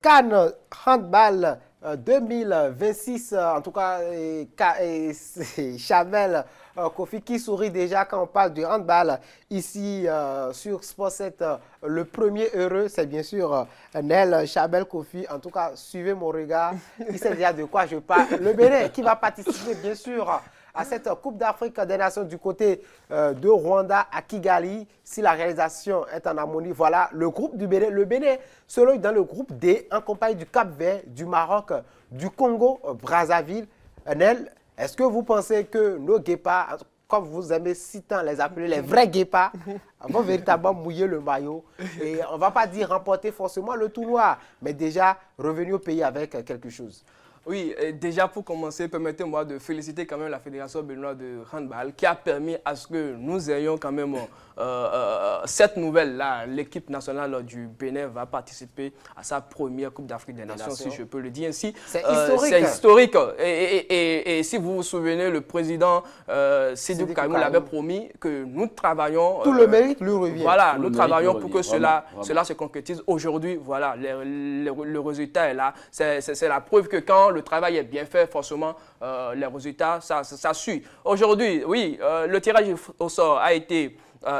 CAN Handball 2026, en tout cas, Chamel Kofi qui sourit déjà quand on parle du handball ici sur Sport 7. Le premier heureux, c'est bien sûr Nel Chamel Kofi. En tout cas, suivez mon regard, il sait déjà de quoi je parle. Le Bénin qui va participer bien sûr à cette Coupe d'Afrique des Nations du côté de Rwanda à Kigali. Si la réalisation est en harmonie, voilà le groupe du Bénin. Le Bénin se loge dans le groupe D en compagnie du Cap-Vert, du Maroc, du Congo, Brazzaville. Nel, est-ce que vous pensez que nos guépards, comme vous aimez si tant les appeler les vrais guépards, vont véritablement mouiller le maillot? Et on ne va pas dire remporter forcément le tournoi, mais déjà revenir au pays avec quelque chose. Oui, déjà pour commencer, permettez-moi de féliciter quand même la Fédération béninoise de handball qui a permis à ce que nous ayons quand même cette nouvelle-là. L'équipe nationale du Bénin va participer à sa première Coupe d'Afrique des Nations, si je peux le dire ainsi. C'est historique. C'est historique. Et si vous vous souvenez, le président Sidou Karimou l'avait promis que nous travaillons... Tout le mérite lui revient. Voilà, nous travaillons pour que cela se concrétise. Aujourd'hui, voilà, le résultat est là. C'est la preuve que quand le travail est bien fait, forcément, les résultats, ça suit. Aujourd'hui, oui, le tirage au sort a été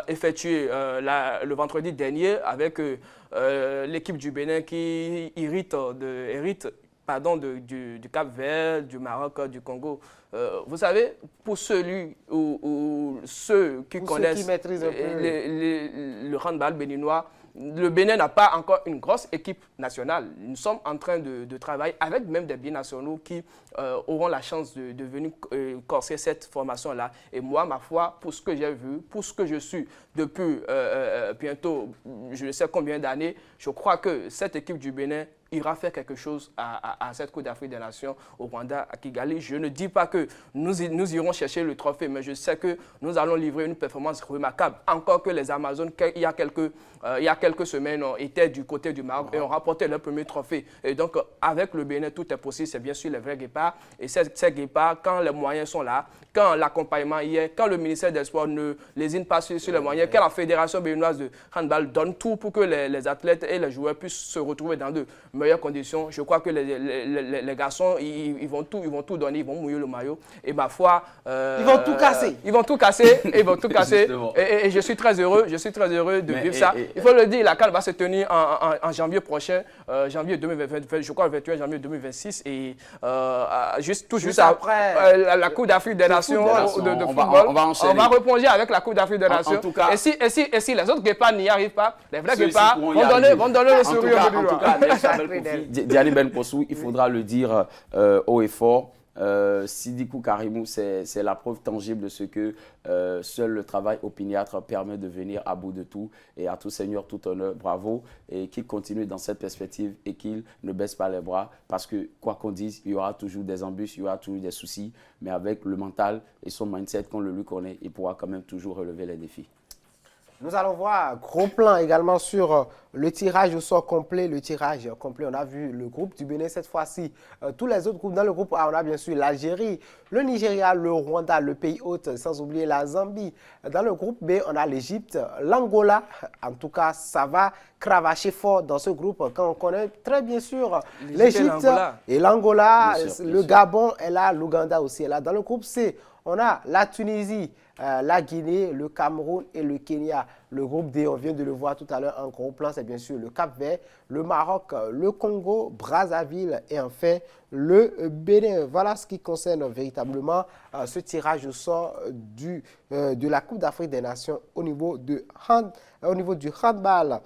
effectué le vendredi dernier avec l'équipe du Bénin qui hérite du Cap-Vert, du Maroc, du Congo. Vous savez, pour celui ou ceux qui connaissent ceux qui maîtrisent un peu le handball béninois, le Bénin n'a pas encore une grosse équipe nationale. Nous sommes en train de travailler avec même des binationaux qui auront la chance de venir corser cette formation-là. Et moi, ma foi, pour ce que j'ai vu, pour ce que je suis depuis bientôt, je ne sais combien d'années, je crois que cette équipe du Bénin ira faire quelque chose à cette Coupe d'Afrique des Nations au Rwanda, à Kigali. Je ne dis pas que nous irons chercher le trophée, mais je sais que nous allons livrer une performance remarquable. Encore que les Amazones, il y a quelques semaines, étaient du côté du Maroc et ont rapporté leur premier trophée. Et donc, avec le Bénin, tout est possible. C'est bien sûr les vrais guépards. Et ces guépards, quand les moyens sont là, quand l'accompagnement y est, quand le ministère des Sports ne lésine pas sur les moyens, quand la Fédération béninoise de handball donne tout pour que les athlètes et les joueurs puissent se retrouver dans de meilleures conditions, je crois que les garçons, ils vont tout donner, ils vont mouiller le maillot. Et ma foi... ils vont tout casser. Ils vont tout casser, ils vont tout casser. Et je suis très heureux de vivre ça. Il faut le dire, la CAN va se tenir en janvier prochain, janvier 2020, je crois le 21 janvier 2026. Et juste après la Coupe d'Afrique des Nations de football, on va replonger avec la Coupe d'Afrique des Nations. En tout cas, et si les autres guépards n'y arrivent pas, les vrais guépards vont donner le sourire au en tout cas, Diani Ben Possou, il faudra le dire haut et fort. Sidou Karimou, c'est la preuve tangible de ce que seul le travail opiniâtre permet de venir à bout de tout. Et à tout seigneur, tout honneur, bravo. Et qu'il continue dans cette perspective et qu'il ne baisse pas les bras. Parce que, quoi qu'on dise, il y aura toujours des embûches, il y aura toujours des soucis. Mais avec le mental et son mindset qu'on le lui connaît, il pourra quand même toujours relever les défis. Nous allons voir gros plan également sur le tirage au sort complet. Le tirage complet, on a vu le groupe du Bénin cette fois-ci. Tous les autres groupes, dans le groupe A, on a bien sûr l'Algérie, le Nigeria, le Rwanda, le pays hôte, sans oublier la Zambie. Dans le groupe B, on a l'Égypte, l'Angola. En tout cas, ça va cravacher fort dans ce groupe quand on connaît très bien sûr l'Égypte et l'Angola. Le Gabon est là, l'Ouganda aussi est là. Dans le groupe C, on a la Tunisie, la Guinée, le Cameroun et le Kenya. Le groupe D, on vient de le voir tout à l'heure en gros plan, c'est bien sûr le Cap-Vert, le Maroc, le Congo, Brazzaville et enfin le Bénin. Voilà ce qui concerne véritablement ce tirage au sort de la Coupe d'Afrique des Nations au niveau du handball.